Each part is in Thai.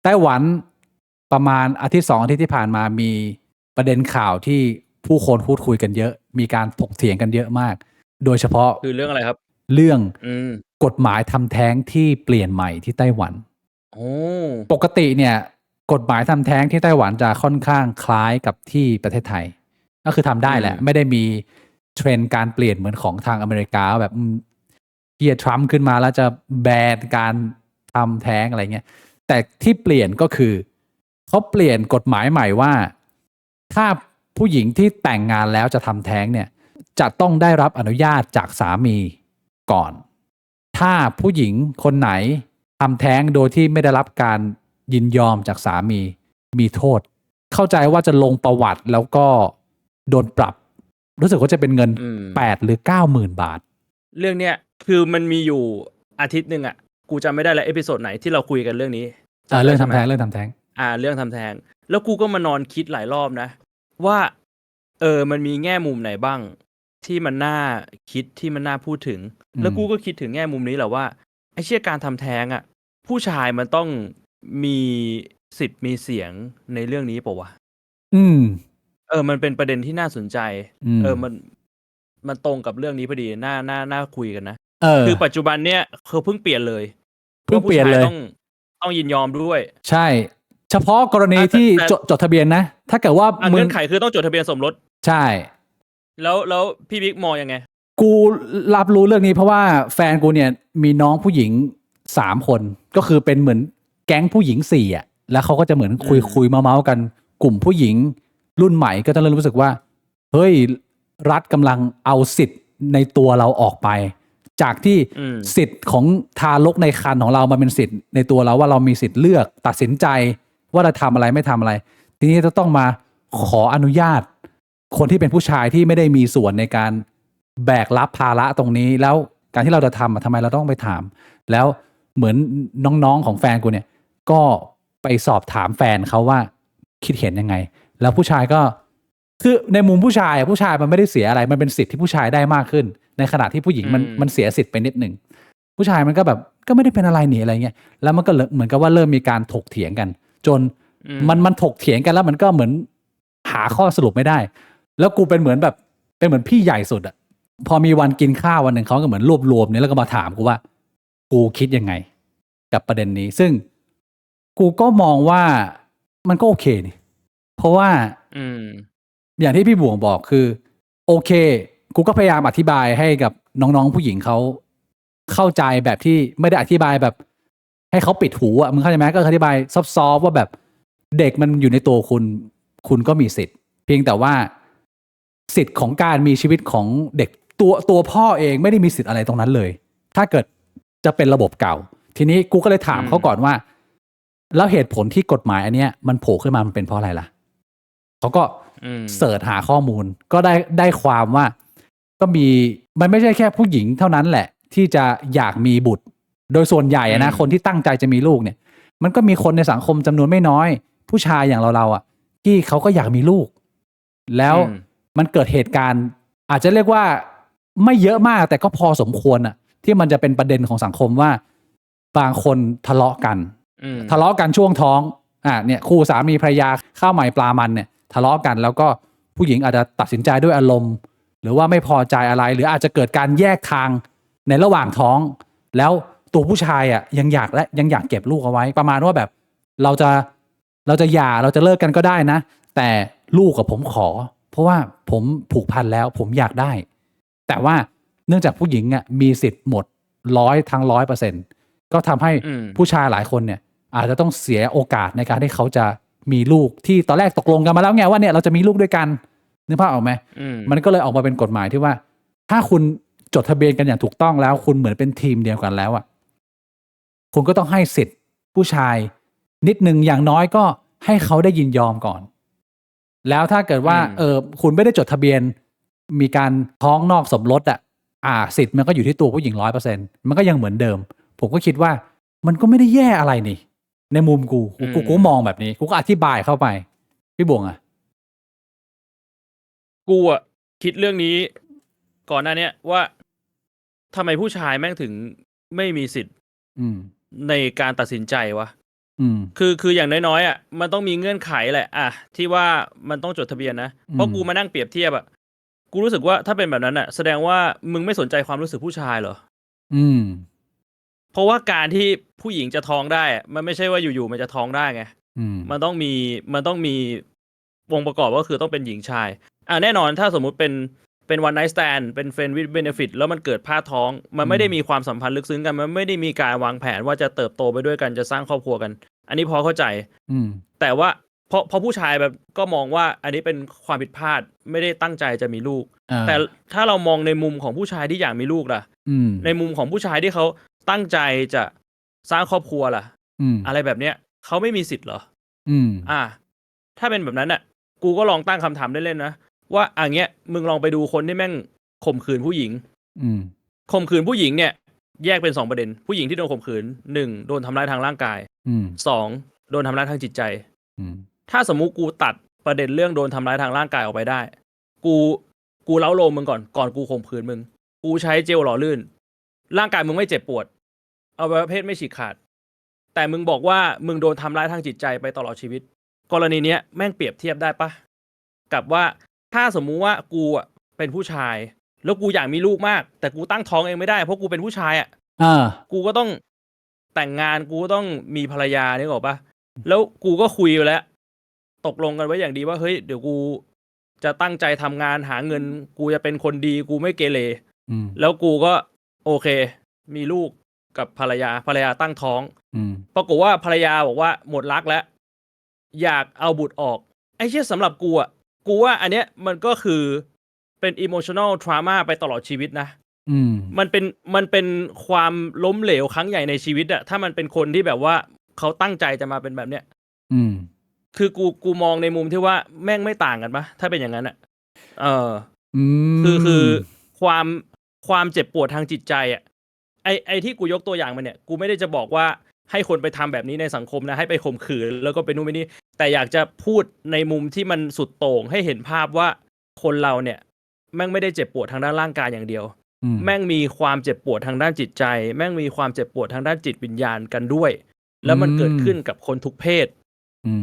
ไต้หวันประมาณอาทิตย์2 อาทิตย์ที่ผ่านมามีประเด็นข่าวที่ผู้คนพูดคุยกันเยอะมีการถกเถียงกันเยอะมากโดยเฉพาะคือเรื่องอะไรครับเรื่องมกฎหมายทำแท้งที่เปลี่ยนใหม่ที่ไต้หวันโอ้ ปกติเนี่ยกฎหมายทำแท้งที่ไต้หวันจะค่อนข้างคล้ายกับที่ประเทศไทยก็คือทำได้แหละไม่ได้มีเทรนด์การเปลี่ยนเหมือนของทางอเมริกาแบบเฮียทรัมป์ขึ้นมาแล้วจะแบนการทำแท้งอะไรเงี้ยแต่ที่เปลี่ยนก็คือเขาเปลี่ยนกฎหมายใหม่ว่าถ้าผู้หญิงที่แต่งงานแล้วจะทำแท้งเนี่ยจะต้องได้รับอนุญาตจากสามีก่อน ถ้าผู้หญิงคนไหนทำแท้งโดยที่ไม่ได้รับการยินยอมจากสามีมีโทษเข้าใจว่าจะลงประวัติแล้วก็โดนปรับรู้สึกว่าจะเป็นเงิน8 หรือ 90,000 บาทเรื่องเนี้ยคือมันมีอยู่อาทิตย์หนึ่งอ่ะกูจำไม่ได้แล้วเอพิโซดไหนที่เราคุยกันเรื่องนี้เรื่องทำแท้งเรื่องทำแท้งเรื่องทำแท้งแล้วกูก็มานอนคิดหลายรอบนะว่ามันมีแง่มุมไหนบ้างที่มันน่าคิดที่มันน่าพูดถึงแล้วกูก็คิดถึงแง่มุมนี้แหละว่าไอ้เชี่ยการทำแท้งอ่ะผู้ชายมันต้องมีสิทธิ์มีเสียงในเรื่องนี้ป่าววะมันเป็นประเด็นที่น่าสนใจมันตรงกับเรื่องนี้พอดีน่าคุยกันนะคือปัจจุบันเนี้ยเขาเพิ่งเปลี่ยนเลยต้องยินยอมด้วยใช่เฉพาะกรณีที่จดทะเบียนนะถ้าเกิดว่าเงื่อนไขคือต้องจดทะเบียนสมรสใช่แล้วพี่บิ๊กมองยังไงกูรับรู้เรื่องนี้เพราะว่าแฟนกูเนี่ยมีน้องผู้หญิง3 คนก็คือเป็นเหมือนแก๊งผู้หญิง4อ่ะแล้วเขาก็จะเหมือนคุยเมาๆกันกลุ่มผู้หญิงรุ่นใหม่ก็จะเริ่มรู้สึกว่าเฮ้ยรัฐกำลังเอาสิทธิ์ในตัวเราออกไปจากที่สิทธิ์ของทารกในครรภ์ของเรามาเป็นสิทธิ์ในตัวเราว่าเรามีสิทธิ์เลือกตัดสินใจว่าจะทำอะไรไม่ทำอะไรทีนี้จะต้องมาขออนุญาตคนที่เป็นผู้ชายที่ไม่ได้มีส่วนในการแบกรับภาระตรงนี้แล้วการที่เราจะทำทำไมเราต้องไปถามแล้วเหมือนน้องๆของแฟนกูเนี่ยก็ไปสอบถามแฟนเขาว่าคิดเห็นยังไงแล้วผู้ชายก็คือในมุมผู้ชายมันไม่ได้เสียอะไรมันเป็นสิทธิ์ที่ผู้ชายได้มากขึ้นในขณะที่ผู้หญิงมันเสียสิทธิ์ไปนิดหนึ่งผู้ชายมันก็แบบก็ไม่ได้เป็นอะไรหนีอะไรเงี้ยแล้วมันก็เหมือนกับว่าเริ่มมีการถกเถียงกันจนมันถกเถียงกันแล้วมันก็เหมือนหาข้อสรุปไม่ได้แล้วกูเป็นเหมือนพี่ใหญ่สุดอะพอมีวันกินข้าววันหนึ่งเขาก็เหมือนรวบรวมเนี่ยแล้วก็มาถามกูว่ากูคิดยังไงกับประเด็นนี้ซึ่งกูก็มองว่ามันก็โอเคนี่เพราะว่าอย่างที่พี่บวงบอกคือโอเคกูก็พยายามอธิบายให้กับน้องๆผู้หญิงเขาเข้าใจแบบที่ไม่ได้อธิบายแบบให้เขาปิดหูอ่ะมึงเข้าใจไหมก็อธิบายซอฟๆว่าแบบเด็กมันอยู่ในตัวคุณก็มีสิทธิ์เพียงแต่ว่าสิทธิ์ของการมีชีวิตของเด็กตัวพ่อเองไม่ได้มีสิทธิ์อะไรตรงนั้นเลยถ้าเกิดจะเป็นระบบเก่าทีนี้กูก็เลยถามเขาก่อนว่าแล้วเหตุผลที่กฎหมายอันเนี้ยมันโผล่ขึ้นมามันเป็นเพราะอะไรล่ะเขาก็เสิร์ชหาข้อมูลก็ได้ความว่าก็มีมันไม่ใช่แค่ผู้หญิงเท่านั้นแหละที่จะอยากมีบุตรโดยส่วนใหญ่นะคนที่ตั้งใจจะมีลูกเนี่ยมันก็มีคนในสังคมจำนวนไม่น้อยผู้ชายอย่างเราอ่ะที่เขาก็อยากมีลูกแล้วมันเกิดเหตุการณ์อาจจะเรียกว่าไม่เยอะมากแต่ก็พอสมควรอ่ะที่มันจะเป็นประเด็นของสังคมว่าบางคนทะเลาะกันช่วงท้องเนี่ยคู่สามีภรรยาข้าวใหม่ปลามันเนี่ยทะเลาะกันแล้วก็ผู้หญิงอาจจะตัดสินใจด้วยอารมณ์หรือว่าไม่พอใจอะไรหรืออาจจะเกิดการแยกทางในระหว่างท้องแล้วตัวผู้ชายยังอยากเก็บลูกเอาไว้ประมาณว่าแบบเราจะหย่าเราจะเลิกกันก็ได้นะแต่ลูกกับผมขอเพราะว่าผมผูกพันแล้วผมอยากได้แต่ว่าเนื่องจากผู้หญิงมีสิทธิ์หมด100%ก็ทำให้ผู้ชายหลายคนเนี่ยอาจจะต้องเสียโอกาสในการที่เขาจะมีลูกที่ตอนแรกตกลงกันมาแล้วไงว่าเนี่ยเราจะมีลูกด้วยกันนึกภาพออกไหมมันก็เลยออกมาเป็นกฎหมายที่ว่าถ้าคุณจดทะเบียนกันอย่างถูกต้องแล้วคุณเหมือนเป็นทีมเดียวกันแล้วคุณก็ต้องให้สิทธิ์ผู้ชายนิดนึงอย่างน้อยก็ให้เขาได้ยินยอมก่อนแล้วถ้าเกิดว่าคุณไม่ได้จดทะเบียนมีการท้องนอกสมรสสิทธิ์มันก็อยู่ที่ตัวผู้หญิง100%มันก็ยังเหมือนเดิมผมก็คิดว่ามันก็ไม่ได้แย่อะไรนี่ในมุมกูมองแบบนี้กูก็อธิบายเข้าไปพี่บวงกูคิดเรื่องนี้ก่อนหน้านี้ว่าทำไมผู้ชายแม่งถึงไม่มีสิทธิ์ในการตัดสินใจวะ อืมคืออย่างน้อยๆอ่ะมันต้องมีเงื่อนไขแหละอ่ะที่ว่ามันต้องจดทะเบียนนะเพราะกูมานั่งเปรียบเทียบอ่ะกูรู้สึกว่าถ้าเป็นแบบนั้นอ่ะแสดงว่ามึงไม่สนใจความรู้สึกผู้ชายเหรออืมเพราะว่าการที่ผู้หญิงจะท้องได้อะมันไม่ใช่ว่าอยู่ๆมันจะท้องได้ไงอืมมันต้องมีองค์ประกอบก็คือต้องเป็นหญิงชายแน่นอนถ้าสมมุติเป็น one night stand เป็น friend with benefit แล้วมันเกิดพลาดท้องมันไม่ได้มีความสัมพันธ์ลึกซึ้งกันมันไม่ได้มีการวางแผนว่าจะเติบโตไปด้วยกันจะสร้างครอบครัวกัน อันนี้พอเข้าใจ อืมแต่ว่าพอผู้ชายแบบก็มองว่าอันนี้เป็นความผิดพลาดไม่ได้ตั้งใจจะมีลูก แต่ถ้าเรามองในมุมของผู้ชายที่อยากมีลูกล่ะในมุมของผู้ชายที่เขาตั้งใจจะสร้างครอบครัวล่ะอะไรแบบเนี้ยเขาไม่มีสิทธิ์เหรอถ้าเป็นแบบนั้นน่ะกูก็ลองตั้งคำถามเล่นๆนะว่าอย่างเงี้ยมึงลองไปดูคนที่แม่งข่มขืนผู้หญิงข่มขืนผู้หญิงเนี่ยแยกเป็น2ประเด็นผู้หญิงที่โดนข่มขืน1โดนทำร้ายทางร่างกาย2โดนทำร้ายทางจิตใจถ้าสมมุติกูตัดประเด็นเรื่องโดนทำร้ายทางร่างกายออกไปได้กูเล้าโลมมึงก่อนกูข่มขืนมึงกูใช้เจลหล่อลื่นร่างกายมึงไม่เจ็บปวดอวัยวะเพศไม่ฉีกขาดแต่มึงบอกว่ามึงโดนทำร้ายทางจิตใจไปตลอดชีวิตกรณีเนี้ยแม่งเปรียบเทียบได้ปะกับว่าถ้าสมมุติว่ากูเป็นผู้ชายแล้วกูอยากมีลูกมากแต่กูตั้งท้องเองไม่ได้เพราะกูเป็นผู้ชายกูก็ต้องแต่งงานกูก็ต้องมีภรรยานี่หรอปะแล้วกูก็คุยไปแล้วตกลงกันไว้อย่างดีว่าเฮ้ยเดี๋ยวกูจะตั้งใจทำงานหาเงินกูจะเป็นคนดีกูไม่เกเรแล้วกูก็โอเคมีลูกกับภรรยาตั้งท้องปรากฏว่าภรรยาบอกว่าหมดรักแล้วอยากเอาบุตรออกไอ้เชี่ยสำหรับกูว่าอันเนี้ยมันก็คือเป็น emotional trauma ไปตลอดชีวิตนะมันเป็นความล้มเหลวครั้งใหญ่ในชีวิตอะถ้ามันเป็นคนที่แบบว่าเขาตั้งใจจะมาเป็นแบบเนี้ยคือกูมองในมุมที่ว่าแม่งไม่ต่างกันปะถ้าเป็นอย่างนั้นอะคือความเจ็บปวดทางจิตใจอะไอที่กูยกตัวอย่างมาเนี่ยกูไม่ได้จะบอกว่าให้คนไปทำแบบนี้ในสังคมนะให้ไปข่มขืนแล้วก็ไปนู่นไปนี่แต่อยากจะพูดในมุมที่มันสุดโต่งให้เห็นภาพว่าคนเราเนี่ยแม่งไม่ได้เจ็บปวดทางด้านร่างกายอย่างเดียวแม่งมีความเจ็บปวดทางด้านจิตใจแม่งมีความเจ็บปวดทางด้านจิตวิญญาณกันด้วยแล้วมันเกิดขึ้นกับคนทุกเพศ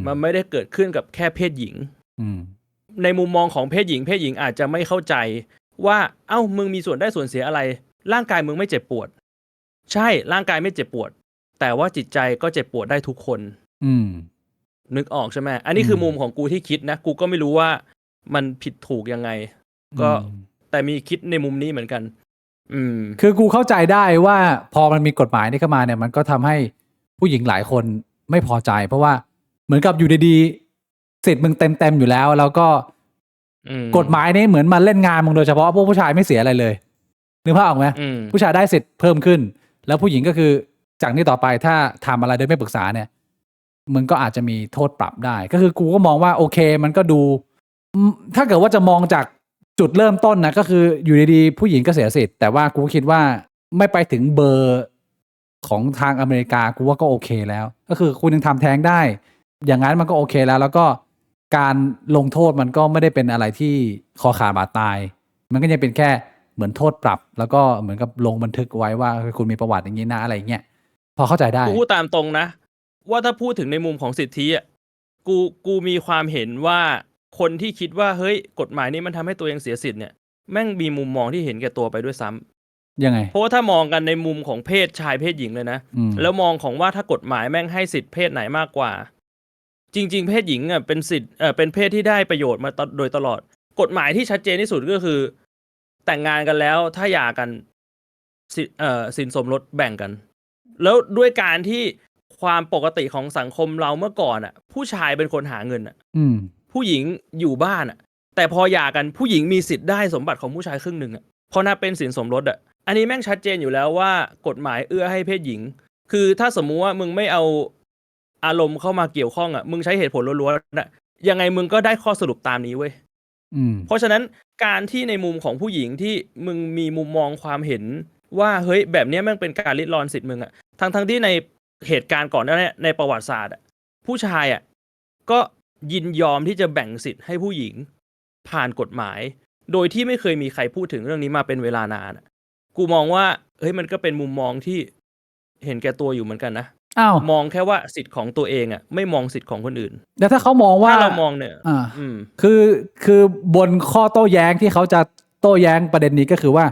มันไม่ได้เกิดขึ้นกับแค่เพศหญิงในมุมมองของเพศหญิงอาจจะไม่เข้าใจว่าเอ้ามึงมีส่วนได้ส่วนเสียอะไรร่างกายมึงไม่เจ็บปวดใช่ร่างกายไม่เจ็บปวดแต่ว่าจิตใจก็เจ็บปวดได้ทุกคนนึกออกใช่ไหมอันนี้คือมุมของกูที่คิดนะกูก็ไม่รู้ว่ามันผิดถูกยังไงก็แต่มีคิดในมุมนี้เหมือนกันคือกูเข้าใจได้ว่าพอมันมีกฎหมายนี้เข้ามาเนี่ยมันก็ทำให้ผู้หญิงหลายคนไม่พอใจเพราะว่าเหมือนกับอยู่ดีๆสิทธิ์มึงเต็มอยู่แล้วแล้วก็กฎหมายนี้เหมือนมาเล่นงานมึงโดยเฉพาะพวกผู้ชายไม่เสียอะไรเลยนึกภาพออกไหมผู้ชายได้สิทธิ์เพิ่มขึ้นแล้วผู้หญิงก็คือจากนี้ต่อไปถ้าทำอะไรโดยไม่ปรึกษาเนี่ยมึงก็อาจจะมีโทษปรับได้ก็คือกูก็มองว่าโอเคมันก็ดูถ้าเกิดว่าจะมองจากจุดเริ่มต้นนะก็คืออยู่ดีๆผู้หญิงก็เสียสิทธิ์แต่ว่ากูคิดว่าไม่ไปถึงเบอร์ของทางอเมริกากูว่าก็โอเคแล้วก็คือคุณยังทำแท้งได้อย่างนั้นมันก็โอเคแล้วก็การลงโทษมันก็ไม่ได้เป็นอะไรที่คอขาดบาดตายมันก็ยังเป็นแค่เหมือนโทษปรับแล้วก็เหมือนกับลงบันทึกไว้ว่าคุณมีประวัติอย่างนี้นะอะไรเงี้ยพอเข้าใจได้กูพูดตามตรงนะว่าถ้าพูดถึงในมุมของสิทธิอ่ะกูมีความเห็นว่าคนที่คิดว่าเฮ้ยกฎหมายนี้มันทำให้ตัวเองเสียสิทธิ์เนี่ยแม่งมีมุมมองที่เห็นแก่ตัวไปด้วยซ้ำยังไงเพราะว่าถ้ามองกันในมุมของเพศชายเพศหญิงเลยนะแล้วมองของว่าถ้ากฎหมายแม่งให้สิทธิเพศไหนมากกว่าจริงๆเพศหญิงอ่ะเป็นสิทธิ์เป็นเพศที่ได้ประโยชน์มาโดยตลอดกฎหมายที่ชัดเจนที่สุดก็คือแต่งงานกันแล้วถ้าหย่ากันสินสมรสแบ่งกันแล้วด้วยการที่ความปกติของสังคมเราเมื่อก่อนอ่ะผู้ชายเป็นคนหาเงินอ่ะผู้หญิงอยู่บ้านอ่ะแต่พอหย่ากันผู้หญิงมีสิทธิ์ได้สมบัติของผู้ชายครึ่งหนึ่งอ่ะเพราะนับเป็นสินสมรสอ่ะอันนี้แม่งชัดเจนอยู่แล้วว่ากฎหมายเอื้อให้เพศหญิงคือถ้าสมมุติว่ามึงไม่เอาอารมณ์เข้ามาเกี่ยวข้องอ่ะมึงใช้เหตุผลล้วนๆนะยังไงมึงก็ได้ข้อสรุปตามนี้เว้ยเพราะฉะนั้นการที่ในมุมของผู้หญิงที่มึงมีมุมมองความเห็นว่าเฮ้ยแบบนี้แม่งเป็นการริดรอนสิทธิ์มึงอ่ะทั้งที่ในเหตุการณ์ก่อนหน้านี้ในประวัติศาสตร์อ่ะผู้ชายอ่ะก็ยินยอมที่จะแบ่งสิทธิ์ให้ผู้หญิงผ่านกฎหมายโดยที่ไม่เคยมีใครพูดถึงเรื่องนี้มาเป็นเวลานานกูมองว่าเฮ้ยมันก็เป็นมุมมองที่เห็นแก่ตัวอยู่เหมือนกันนะ อ้าว มองแค่ว่าสิทธิ์ของตัวเองอ่ะไม่มองสิทธิ์ของคนอื่น แล้วถ้าเขามองว่า ถ้าเรามองเนี่ย อ่า อืม คือบนข้อโต้แย้งที่เขาจะโต้แย้งประเด็นนี้ก็คือว่า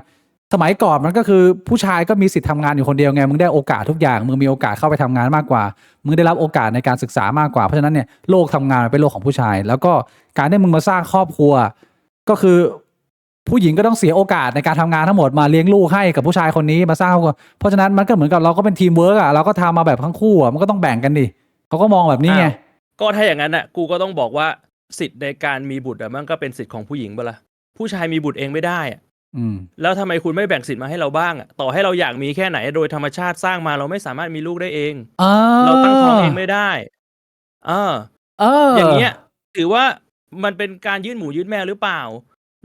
สมัยก่อนมันก็คือผู้ชายก็มีสิทธิ์ทำงานอยู่คนเดียวไงมึงได้โอกาสทุกอย่างมึงมีโอกาสเข้าไปทำงานมากกว่ามึงได้รับโอกาสในการศึกษามากกว่าเพราะฉะนั้นเนี่ยโลกทำงานมันเป็นโลกของผู้ชาย แล้วก็การที่มึงมาสร้างครอบครัว ก็คือผู้หญิงก็ต้องเสียโอกาสในการทำงานทั้งหมดมาเลี้ยงลูกให้กับผู้ชายคนนี้มาสร้างครอบครัวเพราะฉะนั้นมันก็เหมือนกับเราก็เป็นทีมเวิร์กอ่ะเราก็ทำมาแบบทั้งคู่อ่ะมันก็ต้องแบ่งกันดิเขาก็มองแบบนี้ไง อ้าว ก็ถ้าอย่างนั้นอ่ะกูก็ต้องบอกว่าสิทธิ์ในการมีบุตรอ่ะมันก็เป็นสิทธิ์ของผู้หญิงเปะล่าผู้ชายมีบุตรเองไม่ได้อ่ะ อืม แล้วทำไมคุณไม่แบ่งสิทธิ์มาให้เราบ้างอ่ะต่อให้เราอยากมีแค่ไหนโดยธรรมชาติสร้างมาเราไม่สามารถมีลูกได้เอง เราตั้งท้องเองไม่ได้อย่างเงี้ยถือว่ามันเป็นการยื่นหมูยื่นแม่หรือเปล่า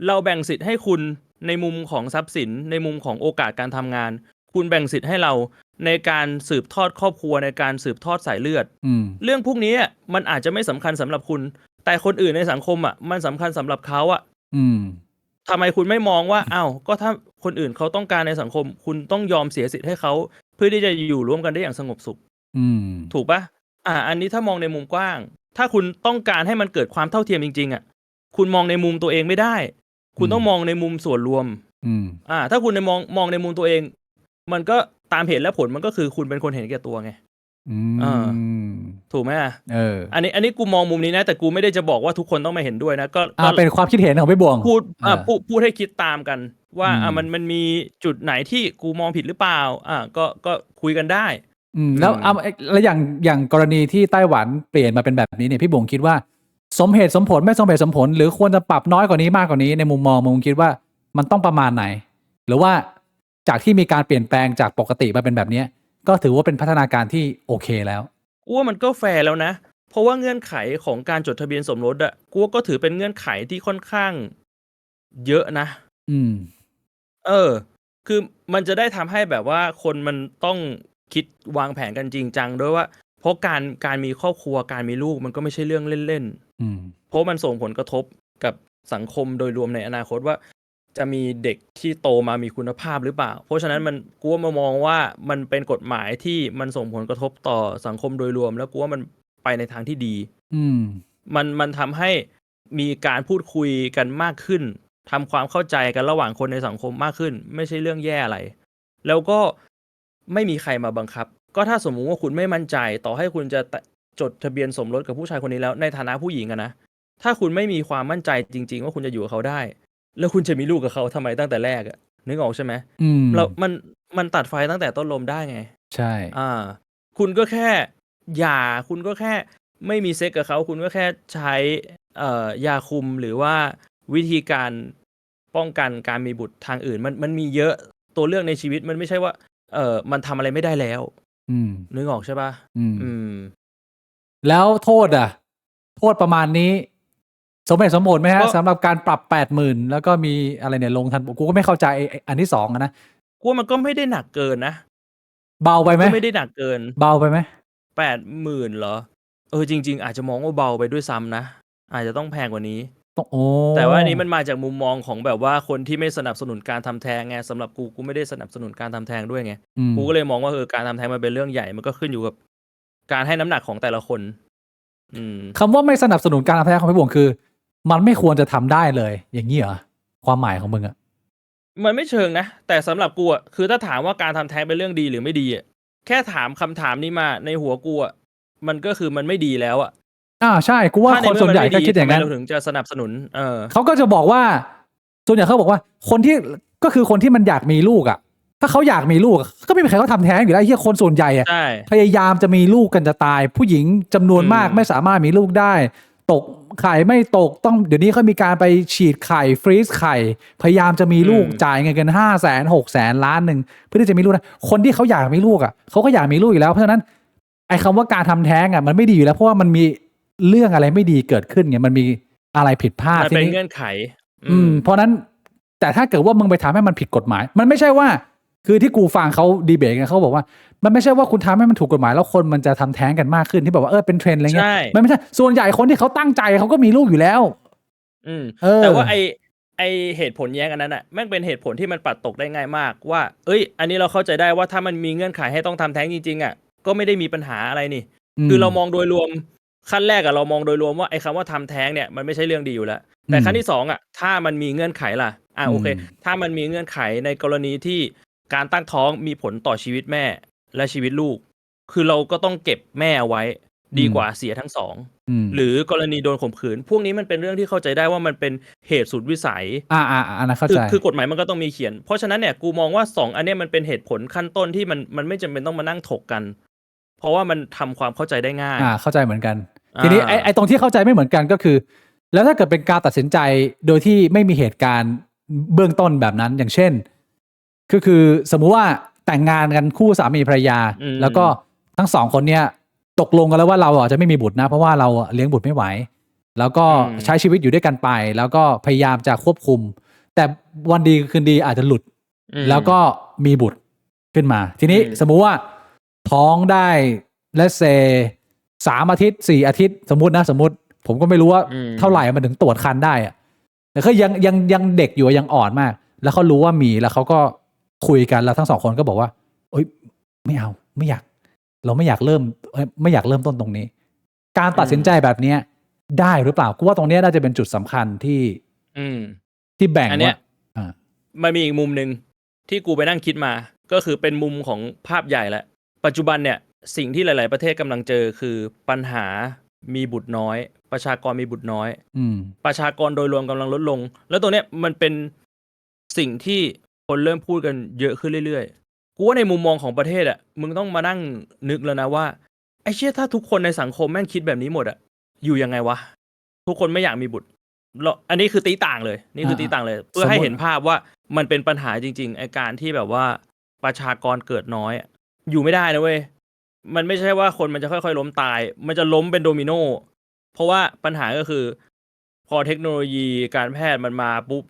เราแบ่งสิทธิ์ให้คุณในมุมของทรัพย์สินในมุมของโอกาสการทำงาน คุณแบ่งสิทธิ์ให้เราในการสืบทอดครอบครัวในการสืบทอดสายเลือด เรื่องพวกนี้มันอาจจะไม่สำคัญสำหรับคุณ แต่คนอื่นในสังคมอ่ะมันสำคัญสำหรับเขาอ่ะทำไมคุณไม่มองว่าอ้าวก็ถ้าคนอื่นเขาต้องการในสังคม คุณต้องยอมเสียสิทธิ์ให้เขาเพื่อที่จะอยู่ร่วมกันได้อย่างสงบสุขถูกปะอันนี้ถ้ามองในมุมกว้าง ถ้าคุณต้องการให้มันเกิดความเท่าเทียมจริงๆอ่ะคุณมองในมุมตัวเองไม่ได้ คุณต้องมองในมุมส่วนรวมถ้าคุณมองในมุมตัวเอง มันก็ตามเหตุและผลมันก็คือคุณเป็นคนเห็นแก่ตัวไงถูกไหมอันนี้กูมองมุมนี้นะแต่กูไม่ได้จะบอกว่าทุกคนต้องมาเห็นด้วยนะก็เป็นความคิดเห็นของพี่บวงพูดให้คิดตามกันว่ามันมีจุดไหนที่กูมองผิดหรือเปล่าก็คุยกันได้แล้วอย่างกรณีที่ไต้หวันเปลี่ยนมาเป็นแบบนี้เนี่ยพี่บวงคิดว่าสมเหตุสมผลไม่สมเหตุสมผลหรือควรจะปรับน้อยกว่านี้มากกว่านี้ในมุมมองมึงคิดว่ามันต้องประมาณไหนหรือว่าจากที่มีการเปลี่ยนแปลงจากปกติมาเป็นแบบนี้ก็ถือว่าเป็นพัฒนาการที่โอเคแล้วกูว่ามันก็แฟร์แล้วนะเพราะว่าเงื่อนไขของการจดทะเบียนสมรสอะกูว่าก็ถือเป็นเงื่อนไขที่ค่อนข้างเยอะนะคือมันจะได้ทำให้แบบว่าคนมันต้องคิดวางแผนกันจริงจังด้วยว่าเพราะการมีครอบครัวการมีลูกมันก็ไม่ใช่เรื่องเล่นๆเพราะมันส่งผลกระทบกับสังคมโดยรวมในอนาคตว่าจะมีเด็กที่โตมามีคุณภาพหรือเปล่าเพราะฉะนั้นมันกูว่ามองว่ามันเป็นกฎหมายที่มันส่งผลกระทบต่อสังคมโดยรวมแล้วกูว่ามันไปในทางที่ดีมันทำให้มีการพูดคุยกันมากขึ้นทำความเข้าใจกันระหว่างคนในสังคมมากขึ้นไม่ใช่เรื่องแย่อะไรแล้วก็ไม่มีใครมาบังคับก็ถ้าสมมุติว่าคุณไม่มั่นใจต่อให้คุณจะจดทะเบียนสมรสกับผู้ชายคนนี้แล้วในฐานะผู้หญิงอะนะถ้าคุณไม่มีความมั่นใจจริงๆว่าคุณจะอยู่กับเขาได้แล้วคุณจะมีลูกกับเขาทำไมตั้งแต่แรกอะนึกออกใช่ไหมเรามันตัดไฟตั้งแต่ต้นลมได้ไงใช่คุณก็แค่คุณก็แค่ไม่มีเซ็กกับเขาคุณก็แค่ใช้ยาคุมหรือว่าวิธีการป้องกันการมีบุตรทางอื่นมันมีเยอะตัวเลือกในชีวิตมันไม่ใช่ว่ามันทำอะไรไม่ได้แล้วนึกออกใช่ป่ะแล้วโทษโทษประมาณนี้สมเหตุสมผลไหมฮะสำหรับการปรับ 80,000 แล้วก็มีอะไรเนี่ยลงทันกูก็ไม่เข้าใจอันที่2นะกูมันก็ไม่ได้หนักเกินนะเบาไปไหมไม่ได้หนักเกินเบาไปไหม 80,000เหรอจริงๆอาจจะมองว่าเบาไปด้วยซ้ำนะอาจจะต้องแพงกว่านี้แต่ว่าอันนี้มันมาจากมุมมองของแบบว่าคนที่ไม่สนับสนุนการทำแท้งไงสำหรับกูไม่ได้สนับสนุนการทำแท้งด้วยไงกูก็เลยมองว่าการทำแท้งมันเป็นเรื่องใหญ่มันก็ขึ้นอยู่กับการให้น้ำหนักของแต่ละคนคำว่าไม่สนับสนุนการทำแท้งของพี่บวงคือมันไม่ควรจะทำได้เลยอย่างนี้เหรอความหมายของมึงมันไม่เชิงนะแต่สำหรับกูคือถ้าถามว่าการทำแท้งเป็นเรื่องดีหรือไม่ดีแค่ถามคำถามนี้มาในหัวกูมันก็คือมันไม่ดีแล้วใช่กูว่าคนส่วนใหญ่ก็คิดอย่างนั้นเราถึงจะสนับสนุนเขาก็จะบอกว่าส่วนใหญ่เขาบอกว่าคนที่ก็คือคนที่มันอยากมีลูกถ้าเขาอยากมีลูกก็ไม่มีใครเขาทำแท้งอยู่แล้วไอ้เหี้ยคนส่วนใหญ่พยายามจะมีลูกกันจะตายผู้หญิงจำนวนมากไม่สามารถมีลูกได้ตกไข่ไม่ตกต้องเดี๋ยวนี้เขามีการไปฉีดไข่ฟรีซไข่พยายามจะมีลูกจ่ายเงินกัน500,000 600,000 ล้านนึงเพื่อที่จะมีลูกนะคนที่เขาอยากมีลูกเขาก็อยากมีลูกอยู่แล้วเพราะฉะนั้นไอ้คำว่าการทำแท้งมันไม่ดีอยู่แล้วเพราะว่ามันมีเรื่องอะไรไม่ดีเกิดขึ้นไงมันมีอะไรผิดพลาดที่เป็นเงื่อนไขเพราะนั้นแต่ถ้าเกิดว่ามึงไปทำให้มันผิดกฎหมายมันไม่ใช่ว่าคือที่กูฟังเขาดีเบตกันเขาบอกว่ามันไม่ใช่ว่าคุณทำให้มันถูกกฎหมายแล้วคนมันจะทำแท้งกันมากขึ้นที่แบบว่าเป็นเทรนด์อะไรเงี้ยมันไม่ใช่ส่วนใหญ่คนที่เขาตั้งใจเขาก็มีลูกอยู่แล้วแต่ว่าไอเหตุผลแย้งอันนั้นแม่งเป็นเหตุผลที่มันปัดตกได้ง่ายมากว่าอันนี้เราเข้าใจได้ว่าถ้ามันมีเงื่อนไขให้ต้องทำแท้งจริงๆ ก็ไม่ได้มีปัญหาอะไรนี่ คือเรามองโดยรวมขั้นแรกอะเรามองโดยรวมว่าไอ้คำว่าทำแท้งเนี่ยมันไม่ใช่เรื่องดีอยู่แล้ว แต่ขั้นที่2อะถ้ามันมีเงื่อนไขล่ะโอเค ถ้ามันมีเงื่อนไขในกรณีที่การตั้งท้องมีผลต่อชีวิตแม่และชีวิตลูก คือเราก็ต้องเก็บแม่เอาไว้ดีกว่าเสียทั้งสองหรือกรณีโดนข่มขืน พวกนี้มันเป็นเรื่องที่เข้าใจได้ว่ามันเป็นเหตุสุดวิสัยอันนั้นเข้าใจคือกฎหมายมันก็ต้องมีเขียน เพราะฉะนั้นเนี่ยกูมองว่า2อันเนี้ยมันเป็นเหตุผลขั้นต้นที่มันไม่จำเป็นต้องมานั่งถกกัน เพราะว่ามันทำความเข้าใจได้ง่ายเข้าใจเหมือนกัน ทีนี้ไอ้ตรงที่เข้าใจไม่เหมือนกันก็คือ แล้วถ้าเกิดเป็นการตัดสินใจโดยที่ไม่มีเหตุการณ์เบื้องต้นแบบนั้นอย่างเช่นคือสมมุติว่าแต่งงานกันคู่สามีภรรยาแล้วก็ทั้งสองคนเนี่ยตกลงกันแล้วว่าเราจะไม่มีบุตรนะเพราะว่าเราเลี้ยงบุตรไม่ไหวแล้วก็ใช้ชีวิตอยู่ด้วยกันไปแล้วก็พยายามจะควบคุมแต่วันดีคืนดีอาจจะหลุดแล้วก็มีบุตรขึ้นมาทีนี้สมมุติว่าท้องได้และเซ3 อาทิตย์4 อาทิตย์สมมติผมก็ไม่รู้ว่าเท่าไหร่มันถึงตรวจคันได้อะแต่ก็ยังเด็กอยู่ยังอ่อนมากแล้วเขารู้ว่ามีแล้วเขาก็คุยกันแล้วทั้งสองคนก็บอกว่าเอ้ยไม่เอาไม่อยากเราไม่อยากเริ่มต้นตรงนี้การตัดสินใจแบบนี้ได้หรือเปล่ากูว่าตรงนี้น่าจะเป็นจุดสำคัญที่แบ่งอันเนี้ยมันมีอีกมุมนึงที่กูไปนั่งคิดมาก็คือเป็นมุมของภาพใหญ่แหละปัจจุบันเนี่ยสิ่งที่หลายๆประเทศกำลังเจอคือปัญหามีบุตรน้อยประชากรมีบุตรน้อยประชากรโดยรวมกำลังลดลงแล้วตัวเนี้ยมันเป็นสิ่งที่คนเริ่มพูดกันเยอะขึ้นเรื่อยๆกูว่าในมุมมองของประเทศอ่ะมึงต้องมานั่งนึกแล้วนะว่าไอ้เชี่ยถ้าทุกคนในสังคมแม่งคิดแบบนี้หมดอ่ะอยู่ยังไงวะทุกคนไม่อยากมีบุตรอันนี้คือตีต่างเลยนี่คือตีต่างเลยเพื่อให้เห็นภาพว่ามันเป็นปัญหาจริงๆไอ้การที่แบบว่าประชากรเกิดน้อยอยู่ไม่ได้นะเว้ยมันไม่ใช่ว่าคนมันจะค่อยๆล้มตายมันจะล้มเป็นโดมิโนเพราะว่าปัญหาก็คือพอเทคโนโลยีการแพทย์มันมาปุ๊บ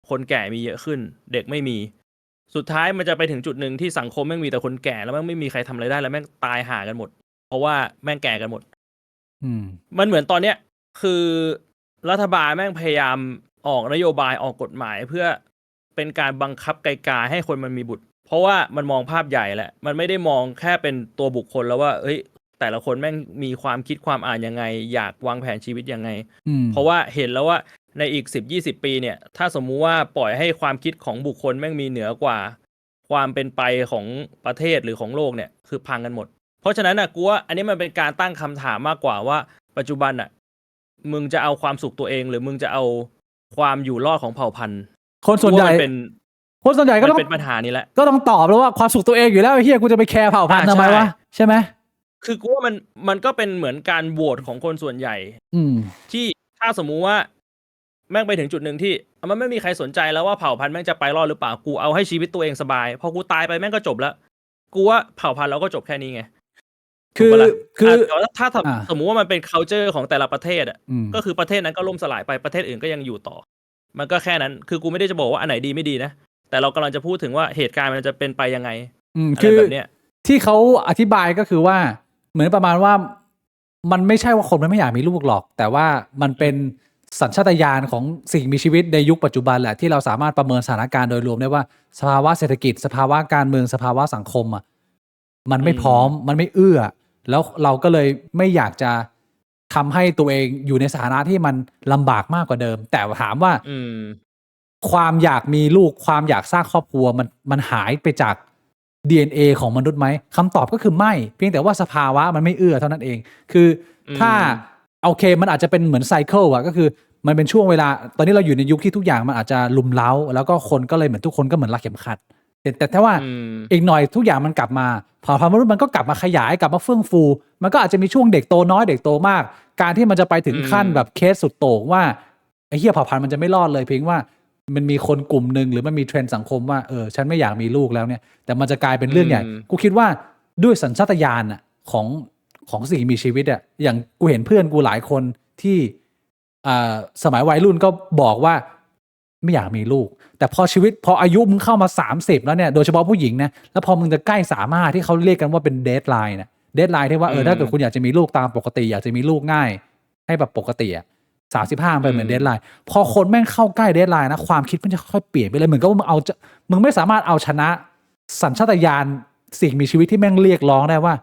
คนแก่มีเยอะขึ้นเด็กไม่มีสุดท้ายมันจะไปถึงจุดหนึ่งที่สังคมแม่งมีแต่คนแก่แล้วแม่งไม่มีใครทำอะไรได้แล้วแม่งตายห่ากันหมดเพราะว่าแม่งแก่กันหมดมันเหมือนตอนเนี้ยคือรัฐบาลแม่งพยายามออกนโยบายออกกฎหมายเพื่อเป็นการบังคับไกลๆให้คนมันมีบุตรเพราะว่ามันมองภาพใหญ่แหละมันไม่ได้มองแค่เป็นตัวบุคคลแล้วว่าเฮ้ยแต่ละคนแม่งมีความคิดความอ่านยังไงอยากวางแผนชีวิตยังไงเพราะว่าเห็นแล้วว่าในอีก10-20 ปีเนี่ยถ้าสมมุติว่าปล่อยให้ความคิดของบุคคลแม่งมีเหนือกว่าความเป็นไปของประเทศหรือของโลกเนี่ยคือพังกันหมดเพราะฉะนั้นน่ะกูว่าอันนี้มันเป็นการตั้งคำถามมากกว่าว่าปัจจุบันน่ะมึงจะเอาความสุขตัวเองหรือมึงจะเอาความอยู่รอดของเผ่าพันธุ์คนส่วนใหญ่ก็ต้องเป็นปัญหานี้แหละก็ต้องตอบแล้วว่าความสุขตัวเองอยู่แล้วไอ้เหี้ยกูจะไปแคร์เผ่าพันธุ์ทำไมวะใช่ไหมคือกูว่ามันก็เป็นเหมือนการโหวตของคนส่วนใหญ่ที่ถ้าสมมุติว่าแม่งไปถึงจุดหนึ่งที่มันไม่มีใครสนใจแล้วว่าเผ่าพันธุ์แม่งจะไปรอดหรือเปล่ากูเอาให้ชีวิตตัวเองสบายพอกูตายไปแม่งก็จบแล้วกูว่าเผ่าพันธุ์เราก็จบแค่นี้ไงคือถ้าสมมุติว่ามันเป็น culture ของแต่ละประเทศอ่ะก็คือประเทศนั้นก็ล่มสลายไปประเทศอื่นก็ยังอยู่ต่อมันก็แค่นั้นคือกูไม่ได้จะบอกว่าอันไหนดีไม่ดีนะแต่เรากำลังจะพูดถึงว่าเหตุการณ์มันจะเป็นไปยังไงคือแบบเนี้ยที่เขาอธิบายก็คือว่าเหมือนประมาณว่ามันไม่ใช่ว่าคนมันไม่อยากมีลูกหรอกแต่ว่ามันเป็นสัญชาตญาณของสิ่งมีชีวิตในยุคปัจจุบันแหละที่เราสามารถประเมินสถานการณ์โดยรวมได้ว่าสภาวะเศรษฐกิจสภาวะการเมืองสภาวะสังคมอ่ะมันไม่พร้อมมันไม่เอื้อแล้วเราก็เลยไม่อยากจะทำให้ตัวเองอยู่ในสถานะที่มันลำบากมากกว่าเดิมแต่ถามว่าความอยากมีลูกความอยากสร้างครอบครัวมันหายไปจาก DNA ของมนุษย์ไหมคำตอบก็คือไม่เพียงแต่ว่าสภาวะมันไม่เอื้อเท่านั้นเองคือถ้าโอเคมันอาจจะเป็นเหมือนไซเคิลอะก็คือมันเป็นช่วงเวลาตอนนี้เราอยู่ในยุคที่ทุกอย่างมันอาจจะลุมเล้าแล้วก็คนก็เลยเหมือนทุกคนก็เหมือนรักเข็มขัดแต่ถ้าว่าอีกหน่อยทุกอย่างมันกลับมาเผ่าพันธุ์มนุษย์มันก็กลับมาขยายกลับมาเฟื่องฟูมันก็อาจจะมีช่วงเด็กโตน้อยเด็กโตมากการที่มันจะไปถึงขั้นแบบเคสสุดโต่งว่าไอ้เหี้ยเผ่าพันธุ์มันจะไม่รอดเลยเพียงว่ามันมีคนกลุ่มนึงหรือมันมีเทรนด์สังคมว่าฉันไม่อยากมีลูกแล้วเนี่ยแต่มันจะกลายเป็นเรื่องใหญ่กูคิดว่าด้วยสัญชาตญาณของสิ่งมีชีวิตอ่ะอย่างกูเห็นเพื่อนกูหลายคนที่สมัยวัยรุ่นก็บอกว่าไม่อยากมีลูกแต่พออายุมึงเข้ามา30แล้วเนี่ยโดยเฉพาะผู้หญิงนะแล้วพอมึงจะใกล้30ที่เขาเรียกกันว่าเป็นเดดไลน์นะเดดไลน์ที่ว่าถ้าเกิดคุณอยากจะมีลูกตามปกติอยากจะมีลูกง่ายให้แบบปกติ35ไปเหมือนเดดไลน์พอคนแม่งเข้าใกล้เดดไลน์นะความคิดมันจะค่อยๆเปลี่ยนไปเลยเหมือนกับว่ามึงไม่สามารถเอาชนะสัญชาตญาณสิ่งมีชีวิตที่แม่งเรียกร้องได้ว่า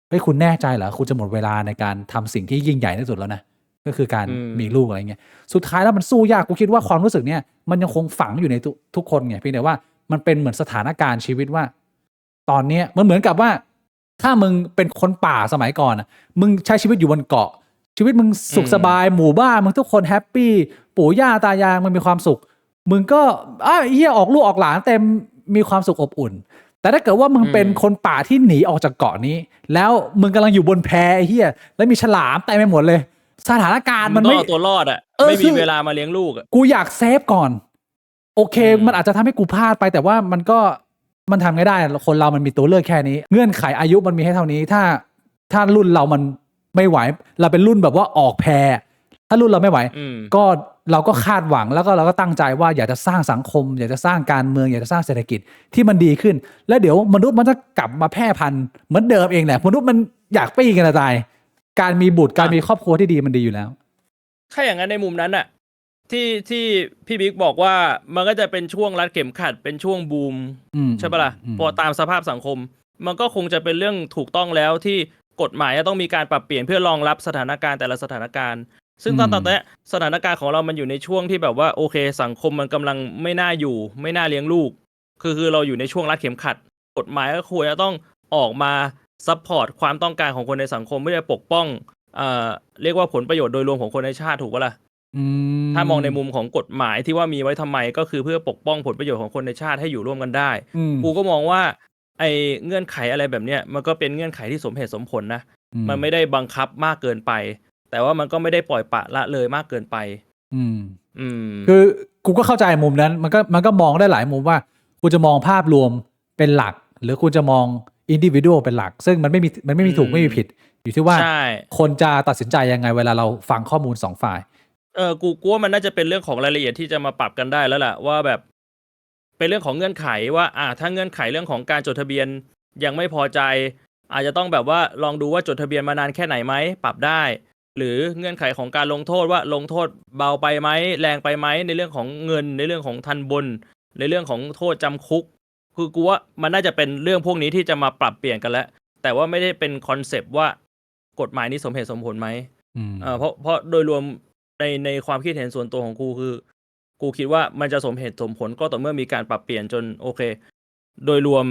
เฮ้ยคุณแน่ใจเหรอคุณจะหมดเวลาในการทำสิ่งที่ยิ่งใหญ่ที่สุดแล้วนะก็คือการมีลูกอะไรเงี้ยสุดท้ายแล้วมันสู้ยากกูคิดว่าความรู้สึกเนี้ยมันยังคงฝังอยู่ในทุกคนไงเพียงแต่ว่ามันเป็นเหมือนสถานการณ์ชีวิตว่า ตอนเนี้ยมันเหมือนกับว่า ถ้ามึงเป็นคนป่าสมัยก่อนอ่ะมึงใช้ชีวิตอยู่บนเกาะ ชีวิตมึงสุขสบายหมู่บ้านมึงทุกคนแฮปปี้ปู่ย่าตายายมึงมีความสุข มึงก็เฮียออกลูกออกหลานเต็มมีความสุขอบอุ่น แต่ถ้าเกิดว่ามึงเป็นคนป่าที่หนีออกจากเกาะนี้ แล้วมึงกำลังอยู่บนแพไอ้เฮียแล้วมีฉลามเต็มไปหมดเลย สถานการณ์มัน ต้อ ไม่ งเอาตัวรอดอ่ะไม่มีเวลามาเลี้ยงลูกอ่ะ กูอยากเซฟก่อน โอเค มันอาจจะทำให้กูพลาดไปแต่ว่ามันทำไงได้คนเรามันมีตัวเลือกแค่นี้ เงื่อนไขอายุมันมีให้เท่านี้ถ้ารุ่นเรามันไม่ไหวเราเป็นรุ่นแบบว่าออกแพถ้ารุ่นเราไม่ไหวก็เราก็คาดหวังแล้วก็เราก็ตั้งใจว่าอยากจะสร้างสังคม อยากจะสร้างการเมืองอยากจะสร้างเศรษฐกิจที่มันดีขึ้น แล้วเดี๋ยวมนุษย์มันจะกลับมาแพร่พันธุ์เหมือนเดิมเองแหละมนุษย์มันอยากปี้กันตายการมีบุตรการมีครอบครัวที่ดีมันดีอยู่แล้ว ถ้าอย่างนั้นในมุมนั้นอ่ะที่พี่บิ๊กบอกว่ามันก็จะเป็นช่วงรัดเข็มขัดเป็นช่วงบูมใช่ปะล่ะพอตามสภาพสังคมมันก็คงจะเป็นเรื่องถูกต้องแล้วที่กฎหมายจะต้องมีการปรับเปลี่ยนเพื่อรองรับสถานการณ์แต่ละสถานการณ์ซึ่งตอนนี้สถานการณ์ของเรามันอยู่ในช่วงที่แบบว่าโอเคสังคมมันกำลังไม่น่าอยู่ไม่น่าเลี้ยงลูกคือเราอยู่ในช่วงรัดเข็มขัดกฎหมายก็ควรจะต้องออกมาซัพพอร์ตความต้องการของคนในสังคมเพื่อจะปกป้องเรียกว่าผลประโยชน์โดยรวมของคนในชาติถูกปะล่ะถ้ามองในมุมของกฎหมายที่ว่ามีไว้ทำไมก็คือเพื่อปกป้องผลประโยชน์ของคนในชาติให้อยู่ร่วมกันได้กูก็มองว่าไอ้เงื่อนไขอะไรแบบเนี้ยมันก็เป็นเงื่อนไขที่สมเหตุสมผลนะมันไม่ได้บังคับมากเกินไปแต่ว่ามันก็ไม่ได้ปล่อยปละละเลยมากเกินไปคือกูก็เข้าใจมุมนั้นมันก็มองได้หลายมุมว่ากูจะมองภาพรวมเป็นหลักหรือกูจะมองอินดิวิวดเป็นหลักซึ่งมันไม่มีถูกไม่มีผิดอยู่ที่ว่าคนจะตัดสินใจยังไงเวลาเราฟังข้อมูล2ฝ่ายกูว่ามันน่าจะเป็นเรื่องของรายละเอียดที่จะมาปรับกันได้แล้วล่ะว่าแบบเป็นเรื่องของเงื่อนไขว่าถ้าเงื่อนไขเรื่องของการจดทะเบียนยังไม่พอใจอาจจะต้องแบบว่าลองดูว่าจดทะเบียนมานานแค่ไหนไหมปรับได้หรือเงื่อนไขของการลงโทษว่าลงโทษเบาไปไหมแรงไปไหมในเรื่องของเงินในเรื่องของทันบนในเรื่องของโทษจำคุกคือกูว่ามันน่าจะเป็นเรื่องพวกนี้ที่จะมาปรับเปลี่ยนกันแล้วแต่ว่าไม่ได้เป็นคอนเซปต์ว่ากฎหมายนี้สมเหตุสมผลไหมเพราะโดยรวมในความคิดเห็นส่วนตัวของกูคือกูคิดว่ามันจะสมเหตุสมผลก็ต่อเมื่อมีการปรับเปลี่ยนจนโอเคโดยรวม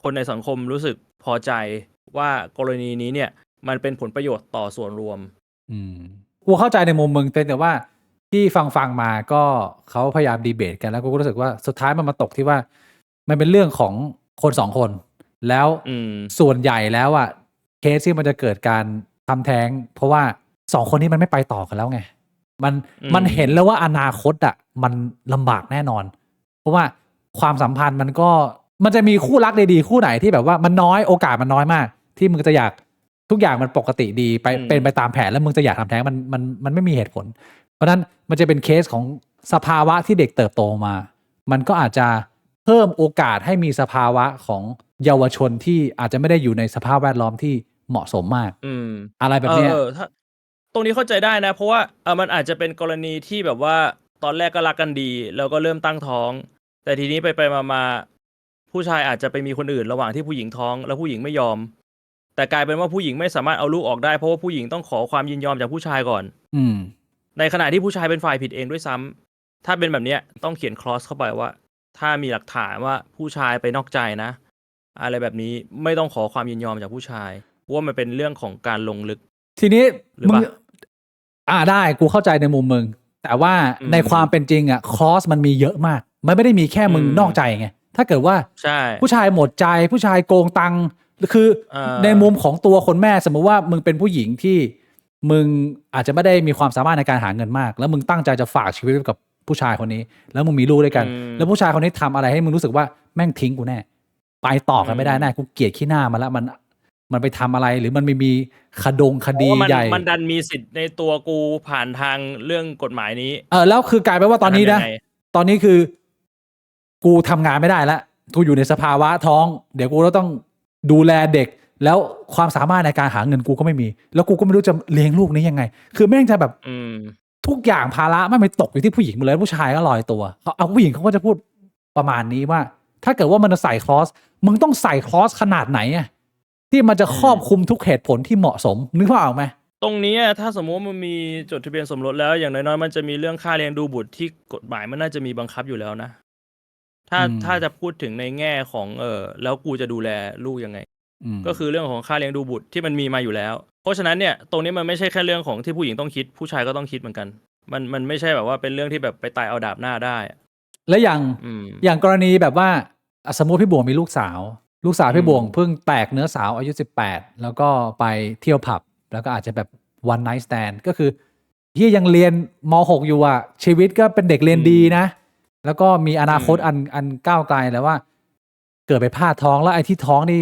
คนในสังคมรู้สึกพอใจว่ากรณีนี้เนี่ยมันเป็นผลประโยชน์ต่อส่วนรวมกูเข้าใจในมุมมึงแต่ว่าที่ฟังมาก็เขาพยายามดีเบตกันแล้วกูก็รู้สึกว่าสุดท้ายมันมาตกที่ว่ามันเป็นเรื่องของคน2คนแล้วส่วนใหญ่แล้วอ่ะเคสที่มันจะเกิดการทำแท้งเพราะว่า2คนนี้มันไม่ไปต่อกันแล้วไงมันเห็นแล้วว่าอนาคตอ่ะมันลำบากแน่นอนเพราะว่าความสัมพันธ์มันจะมีคู่รักดีๆคู่ไหนที่แบบว่ามันน้อยโอกาสมันน้อยมากที่มึงจะอยากทุกอย่างมันปกติดีเป็นไปตามแผนแล้วมึงจะอยากทำแท้งมันไม่มีเหตุผลเพราะนั้นมันจะเป็นเคสของสภาวะที่เด็กเติบโตมามันก็อาจจะเพิ่มโอกาสให้มีสภาวะของเยาวชนที่อาจจะไม่ได้อยู่ในสภาพแวดล้อมที่เหมาะสมมากอะไรแบบนี้ตรงนี้เข้าใจได้นะเพราะว่ามันอาจจะเป็นกรณีที่แบบว่าตอนแรกก็รักกันดีแล้วก็เริ่มตั้งท้องแต่ทีนี้ไปมาผู้ชายอาจจะไปมีคนอื่นระหว่างที่ผู้หญิงท้องแล้วผู้หญิงไม่ยอมแต่กลายเป็นว่าผู้หญิงไม่สามารถเอาลูกออกได้เพราะว่าผู้หญิงต้องขอความยินยอมจากผู้ชายก่อนในขณะที่ผู้ชายเป็นฝ่ายผิดเองด้วยซ้ำถ้าเป็นแบบนี้ต้องเขียนคลอสเข้าไปว่าถ้ามีหลักฐานว่าผู้ชายไปนอกใจนะอะไรแบบนี้ไม่ต้องขอความยินยอมจากผู้ชายว่ามันเป็นเรื่องของการลงลึกทีนี้มึงได้กูเข้าใจในมุมมึงแต่ว่าในความเป็นจริงอ่ะคลอสมันมีเยอะมากมันไม่ได้มีแค่มึงนอกใจไงถ้าเกิดว่าผู้ชายหมดใจผู้ชายโกงตังค์คือในมุมของตัวคนแม่สมมติว่ามึงเป็นผู้หญิงที่มึงอาจจะไม่ได้มีความสามารถในการหาเงินมากแล้วมึงตั้งใจจะฝากชีวิตไว้กับผู้ชายคนนี้แล้วมึงมีลูกด้วยกันแล้วผู้ชายคนนี้ทำอะไรให้มึงรู้สึกว่าแม่งทิ้งกูแน่ไปต่อกันไม่ได้แน่กูเกลียดขี้หน้ามันแล้วมันไปทำอะไรหรือมันไม่มีคดีใหญ่มันดันมีสิทธิ์ในตัวกูผ่านทางเรื่องกฎหมายนี้แล้วคือกลายเป็นว่าตอนนี้นะตอนนี้คือกูทำงานไม่ได้แล้วกูอยู่ในสภาวะท้องเดี๋ยวกูต้องดูแลเด็กแล้วความสามารถในการหาเงินกูก็ไม่มีแล้วกูก็ไม่รู้จะเลี้ยงลูกนี้ยังไงคือแม่งจะแบบทุกอย่างภาระไม่ไปตกอยู่ที่ผู้หญิงหมดเลยผู้ชายก็ลอยตัวเอาผู้หญิงเขาก็จะพูดประมาณนี้ว่าถ้าเกิดว่ามันจะใส่คลอสมึงต้องใส่คลอสขนาดไหนอ่ะ ที่มันจะครอบคลุมทุกเหตุผลที่เหมาะสมนึกภาพออกไหมตรงนี้ถ้าสมมติว่ามันมีจดทะเบียนสมรสแล้วอย่างน้อยๆมันจะมีเรื่องค่าเลี้ยงดูบุตรที่กฎหมายมันน่าจะมีบังคับอยู่แล้วนะถ้าจะพูดถึงในแง่ของแล้วกูจะดูแลลูกยังไงก็คือเรื่องของค่าเลี้ยงดูบุตรที่มันมีมาอยู่แล้วเพราะฉะนั้นเนี่ยตรงนี้มันไม่ใช่แค่เรื่องของที่ผู้หญิงต้องคิดผู้ชายก็ต้องคิดเหมือนกันมันไม่ใช่แบบว่าเป็นเรื่องที่แบบไปตายเอาดาบหน้าได้และอย่างกรณีแบบว่าสมมุติพี่บวงมีลูกสาวพี่บวงเพิ่งแตกเนื้อสาวอายุ18แล้วก็ไปเที่ยวผับแล้วก็อาจจะแบบ one night stand ก็คือที่ยังเรียนม.6 อยู่อ่ะชีวิตก็เป็นเด็กเรียนดีนะแล้วก็มีอนาคตอันก้าวไกลแล้วว่าเกิดไปพลาดท้องแล้วไอ้ที่ท้องนี่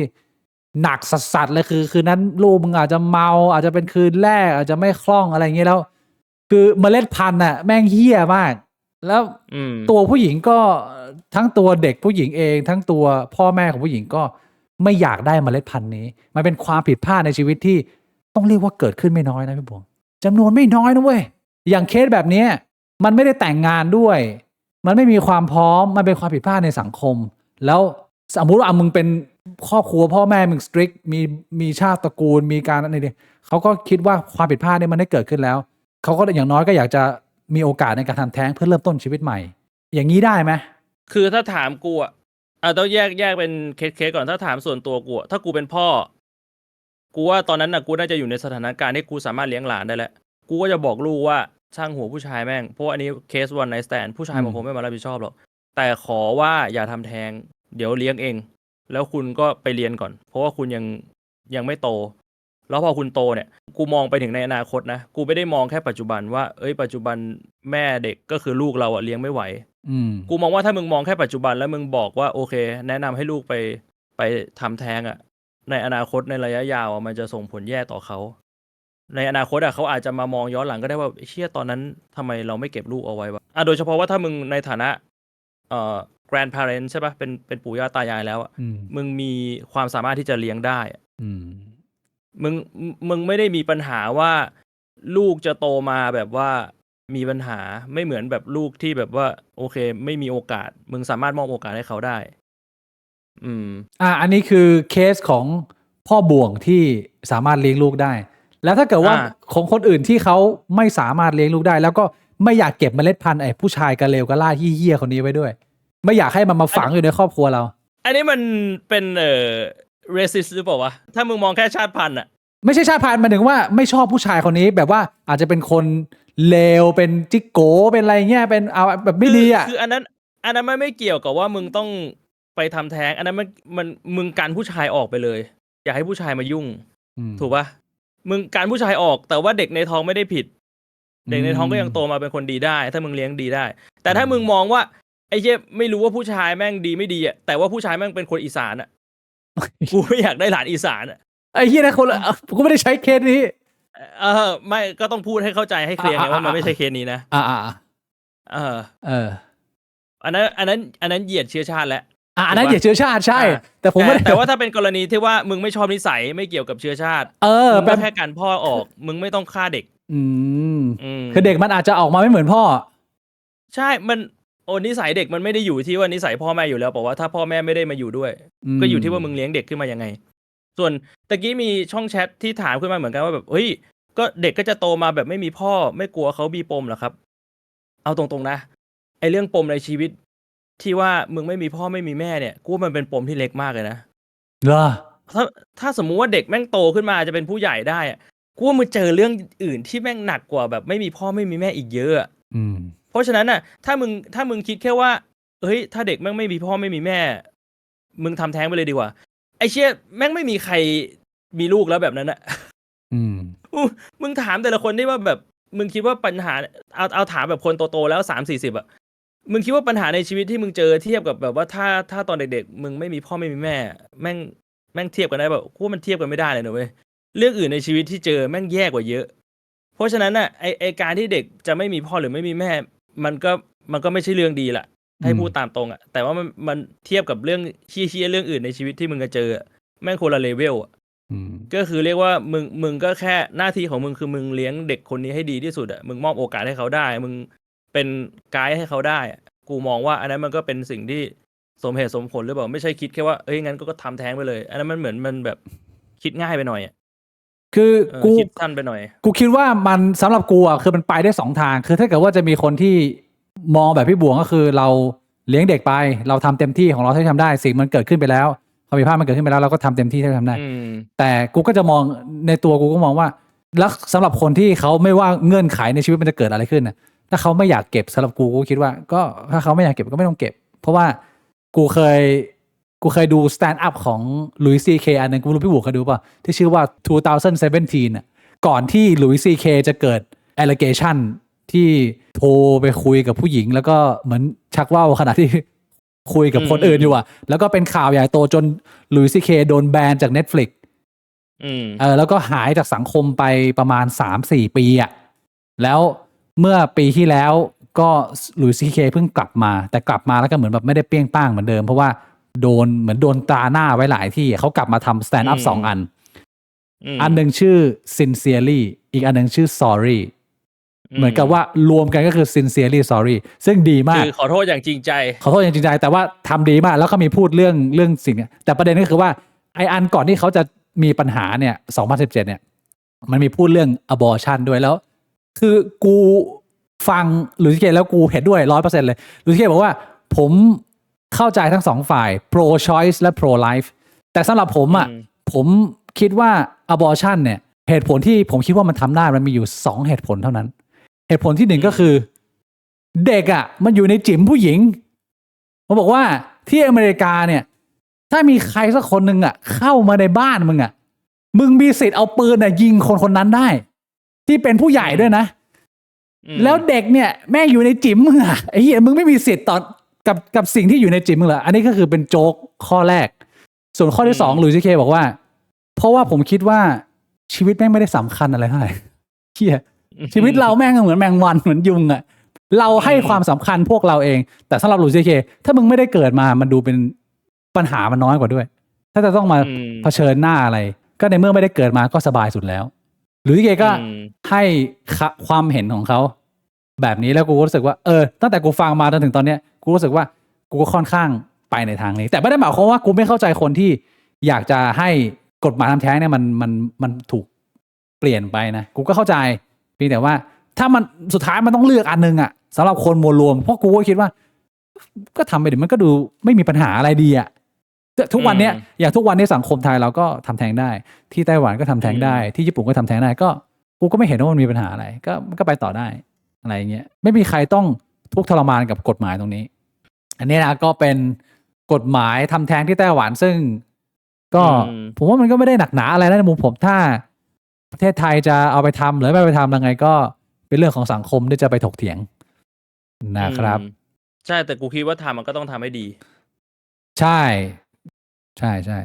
หนักสัสๆเลยคืนนั้นลูกมึงอาจจะเมาอาจจะเป็นคืนแรกอาจจะไม่คล่องอะไรอย่างเงี้ยแล้วคือเมล็ดพันธุ์น่ะแม่งเหี้ยมากแล้วตัวผู้หญิงก็ทั้งตัวเด็กผู้หญิงเองทั้งตัวพ่อแม่ของผู้หญิงก็ไม่อยากได้เมล็ดพันธุ์นี้มันเป็นความผิดพลาดในชีวิตที่ต้องเรียกว่าเกิดขึ้นไม่น้อยนะพี่บวงจำนวนไม่น้อยนะเว้ยอย่างเคสแบบนี้มันไม่ได้แต่งงานด้วยมันไม่มีความพร้อมมันเป็นความผิดพลาดในสังคมแล้วสมมุติว่ามึงเป็นครอบครัวพ่อแม่มึงสตริกมีชาติตระกูลมีการอะไรเนี่ยเขาก็คิดว่าความผิดพลาดเนี่ยมันได้เกิดขึ้นแล้วเขาก็อย่างน้อยก็อยากจะมีโอกาสในการทำแท้งเพื่อเริ่มต้นชีวิตใหม่อย่างนี้ได้ไหมคือถ้าถามกูต้องแยกเป็นเคสก่อนถ้าถามส่วนตัวกูถ้ากูเป็นพ่อกูว่าตอนนั้นกูน่าจะอยู่ในสถานการณ์ที่กูสามารถเลี้ยงหลานได้แล้วกูก็จะบอกลูกว่าช่างหัวผู้ชายแม่งเพราะอันนี้เคสone night standผู้ชายมันคงไม่มารับผิดชอบหรอกแต่ขอว่าอย่าทำแท้งเดี๋ยวเลี้ยงเองแล้วคุณก็ไปเรียนก่อนเพราะว่าคุณยังไม่โตแล้วพอคุณโตเนี่ยกูมองไปถึงในอนาคตนะกูไม่ได้มองแค่ปัจจุบันว่าปัจจุบันแม่เด็กก็คือลูกเราเลี้ยงไม่ไหวกูมองว่าถ้ามึงมองแค่ปัจจุบันแล้วมึงบอกว่าโอเคแนะนำให้ลูกไปทำแท้งในอนาคตในระยะยาวมันจะส่งผลแย่ต่อเขาในอนาคตเขาอาจจะมามองย้อนหลังก็ได้ว่าเชี่ยตอนนั้นทำไมเราไม่เก็บลูกเอาไว้วะโดยเฉพาะว่าถ้ามึงในฐานะgrandparent ใช่ปะเป็นปู่ย่าตายายแล้วมึงมีความสามารถที่จะเลี้ยงได้มึงไม่ได้มีปัญหาว่าลูกจะโตมาแบบว่ามีปัญหาไม่เหมือนแบบลูกที่แบบว่าโอเคไม่มีโอกาสมึงสามารถมอบโอกาสให้เขาได้อันนี้คือเคสของพ่อบ่วงที่สามารถเลี้ยงลูกได้แล้วถ้าเกิดว่าของคนอื่นที่เขาไม่สามารถเลี้ยงลูกได้แล้วก็ไม่อยากเก็บเมล็ดพันธุ์ไอ้ผู้ชายกะเลวกะล่าเหี้ยคนนี้ไว้ด้วยไม่อยากให้มันมาฝังอยู่ในครอบครัวเราอันนี้มันเป็นracist หรือเปล่าวะถ้ามึงมองแค่ชาติพันธุ์ไม่ใช่ชาติพันธุ์หมายถึงว่าไม่ชอบผู้ชายคนนี้แบบว่าอาจจะเป็นคนเลวเป็นจิกโกเป็นอะไรเงี้ยเป็นเอาแบบไม่ดีคืออันนั้นไม่เกี่ยวกับว่ามึงต้องไปทำแท้งอันนั้นมันมึงกันผู้ชายออกไปเลยอย่าให้ผู้ชายมายุ่งถูกปะมึงการผู้ชายออกแต่ว่าเด็กในท้องไม่ได้ผิดเด็กในท้องก็ยังโตมาเป็นคนดีได้ถ้ามึงเลี้ยงดีได้แต่ถ้ามึงมองว่าไอ้เหี้ยไม่รู้ว่าผู้ชายแม่งดีไม่ดีแต่ว่าผู้ชายแม่งเป็นคนอีสานกูไม่อยากได้หลานอีสานไอ้เหี้ยนะคนกูไม่ได้ใช้เคสนี้ไม่ก็ต้องพูดให้เข้าใจให้เคลียร์ไงว่ามันไม่ใช่เคสนี้นะอันนั้นเหยียดเชื้อชาติแล้วอันนั้นเหยียดเชื้อชาติใช่แต่ว่าถ้าเป็นกรณีที่ว่ามึงไม่ชอบนิสัยไม่เกี่ยวกับเชื้อชาติมึงก็แค่การพ่อออกมึงไม่ต้องฆ่าเด็กคือเด็กมันอาจจะออกมาไม่เหมือนพ่อใช่มันนิสัยเด็กมันไม่ได้อยู่ที่ว่านิสัยพ่อแม่อยู่แล้วบอกว่าถ้าพ่อแม่ไม่ได้มาอยู่ด้วยก็อยู่ที่ว่ามึงเลี้ยงเด็กขึ้นมายังไงส่วนตะกี้มีช่องแชทที่ถามขึ้นมาเหมือนกันว่าแบบเฮ้ยก็เด็กก็จะโตมาแบบไม่มีพ่อไม่กลัวเขามีปมเหรอครับเอาตรงๆนะไอ้เรื่องปมในชีวิตที่ว่ามึงไม่มีพ่อไม่มีแม่เนี่ยกูว่ามันเป็นปมที่เล็กมากเลยนะเหรอถ้าสมมุติว่าเด็กแม่งโตขึ้นมาจะเป็นผู้ใหญ่ได้กูว่ามึงเจอเรื่องอื่นที่แม่งหนักกว่าแบบไม่มีพ่อไม่มีแม่อีกเยอะเพราะฉะนั้นถ้ามึงคิดแค่ว่าเฮ้ยถ้าเด็กแม่งไม่มีพ่อไม่มีแม่มึงทำแท้งไปเลยดีกว่าไอ้เชี่ยแม่งไม่มีใครมีลูกแล้วแบบนั้นมึงถามแต่ละคนที่ว่าแบบมึงคิดว่าปัญหาเอาถามแบบคนโตๆแล้ว30-40มึงคิดว่าปัญหาในชีวิตที่มึงเจอเทียบกับแบบว่าถ้าตอนเด็กๆมึงไม่มีพ่อไม่มีแม่แม่งเทียบกันได้แบบกูว่ามันเทียบกันไม่ได้เลยนะเว้ยเรื่องอื่นในชีวิตที่เจอแม่งแย่กว่าเยอะเพราะฉะนั้นไอการที่เด็กจะไม่มีพ่อหรือไม่มีแม่มันก็ไม่ใช่เรื่องดีละให้พูดตามตรงแต่ว่ามันเทียบกับเรื่องเชี่ยเรื่องอื่นในชีวิตที่มึงจะเจอแม่งคนละเลเวลก็คือเรียกว่ามึงก็แค่หน้าที่ของมึงคือมึงเลี้ยงเด็กคนนี้ให้ดีที่สุดมึงมอบโอกาสให้เขาได้มึงเป็นไกด์ให้เขาได้กูมองว่าอันนั้นมันก็เป็นสิ่งที่สมเหตุสมผลหรือเปล่าไม่ใช่คิดแค่ว่างั้นก็ทำแท้งไปเลยอันนั้นมันเหมือนมันแบบ คิดง่ายไปหน่อยอะ คือกู คิดสั้นไปหน่อย กูคิดว่ามันสำหรับกูอ่ะคือมันไปได้สองทางคือถ้าเกิดว่าจะมีคนที่มองแบบพี่บวงก็คือเราเลี้ยงเด็กไปเราทำเต็มที่ของเราที่ทำได้สิ่งมันเกิดขึ้นไปแล้วความผิดพลาดมันเกิดขึ้นไปแล้วเราก็ทำเต็มที่ที่ทำได้ แต่กูก็จะมองในตัวกูก็มองว่าแล้วสำหรับคนที่เขาไม่ว่าเงื่อนไขในชีวิตมันจะเกิดอะไรขึ้นน่ะถ้าเขาไม่อยากเก็บสำหรับกูคิดว่าก็ถ้าเขาไม่อยากเก็บก็ไม่ต้องเก็บ เพราะว่ากูเคยดูสแตนด์อัพของลุยซีเคอันนึงกูรู้พี่บวกเคยดูป่ะที่ชื่อว่า2017น่ะก่อนที่ลุยซีเคจะเกิด allegation ที่โทรไปคุยกับผู้หญิงแล้วก็เหมือนชักว่าวขณะที่คุยกับคนอื่นอยู่อ่ะแล้วก็เป็นข่าวใหญ่โตจนลุยซีเคโดนแบนจาก Netflix แล้วก็หายจากสังคมไปประมาณ 3-4 ปีอ่ะแล้วเมื่อปีที่แล้วก็ลุยซีเคเพิ่งกลับมาแต่กลับมาแล้วก็เหมือนแบบไม่ได้เปรี้ยงป้างเหมือนเดิมเพราะว่าโดนตราหน้าไว้หลายที่เขากลับมาทำ stand up 2 อันอันหนึ่งชื่อ sincerely อีกอันหนึ่งชื่อ sorry เหมือนกับว่ารวมกันก็คือ sincerely sorry ซึ่งดีมากคือขอโทษอย่างจริงใจแต่ว่าทำดีมากแล้วก็มีพูดเรื่องสิ่งนี้แต่ประเด็นก็คือว่าไออันก่อนที่เขาจะมีปัญหาเนี่ย2017เนี่ยมันมีพูดเรื่อง abortion ด้วยแล้วคือกูฟังลุยส์เคแล้วกูเห็นด้วย 100% เลยลุยส์เคบอกว่าผมเข้าใจทั้งสองฝ่าย pro choice และ pro life แต่สำหรับผมอ่ะผมคิดว่า abortion เนี่ยเหตุผลที่ผมคิดว่ามันทำได้มันมีอยู่2เหตุผลเท่านั้นเหตุผลที่1ก็คือเด็กอ่ะมันอยู่ในจิ๋มผู้หญิงผมบอกว่าที่อเมริกาเนี่ยถ้ามีใครสักคนหนึ่งอ่ะเข้ามาในบ้านมึงอ่ะมึงมีสิทธิ์เอาปืนอ่ะยิงคนนั้นได้ที่เป็นผู้ใหญ่ด้วยนะแล้วเด็กเนี่ยแม่อยู่ในจิ๋มมึงอ่ะไอ้เหี้ยมึงไม่มีสิทธิ์ต่อกับสิ่งที่อยู่ในจิ๋มมึงเหรออันนี้ก็คือเป็นโจ๊กข้อแรกส่วนข้อที่2ลุยส์เคบอกว่าเพราะว่าผมคิดว่าชีวิตแม่งไม่ได้สำคัญอะไรเท่าไหร่เหี้ยชีวิตเราแม่งเหมือนแมงวันเหมือนยุงอ่ะเราให้ความสำคัญพวกเราเองแต่สำหรับลุยส์เคถ้ามึงไม่ได้เกิดมามันดูเป็นปัญหามันน้อยกว่าด้วยถ้าจะต้องมาเผชิญหน้าอะไรก็ในเมื่อไม่ได้เกิดมาก็สบายสุดแล้วลุยส์เคก็ให้ความเห็นของเขาแบบนี้แล้วกูรู้สึกว่าตั้งแต่กูฟังมาจนถึงตอนเนี้ยกูรู้สึกว่ากูก็ค่อนข้างไปในทางนี้แต่ไม่ได้หมายความว่ากูไม่เข้าใจคนที่อยากจะให้กฎหมายทำแท้งเนี่ยมันถูกเปลี่ยนไปนะกูก็เข้าใจเพียงแต่ว่าถ้ามันสุดท้ายมันต้องเลือกอันนึงอ่ะสำหรับคนมวลรวมเพราะกูก็คิดว่าก็ทำไปดิมันก็ดูไม่มีปัญหาอะไรดีอ่ะทุกวันเนี้ยอย่างทุกวันนี้สังคมไทยเราก็ทำแท้งได้ที่ไต้หวันก็ทำแท้งได้ที่ญี่ปุ่นก็ทำแท้งได้ก็กูก็ไม่เห็นว่ามันมีปัญหาอะไรก็ไปต่อได้อะไรเงี้ยไม่มีใครต้องทุกข์ทรมานกับกฎหมายตรงนี้อันนี้นะก็เป็นกฎหมายทำแท้งที่ไต้หวันซึ่งก็ผมว่ามันก็ไม่ได้หนักหนาอะไรนะในมุมผมถ้าประเทศไทยจะเอาไปทำหรือไม่ไปทำยังไงก็เป็นเรื่องของสังคมที่จะไปถกเถียงนะครับใช่แต่กูคิดว่าทำมันก็ต้องทำให้ดีใช่ใช่ใช่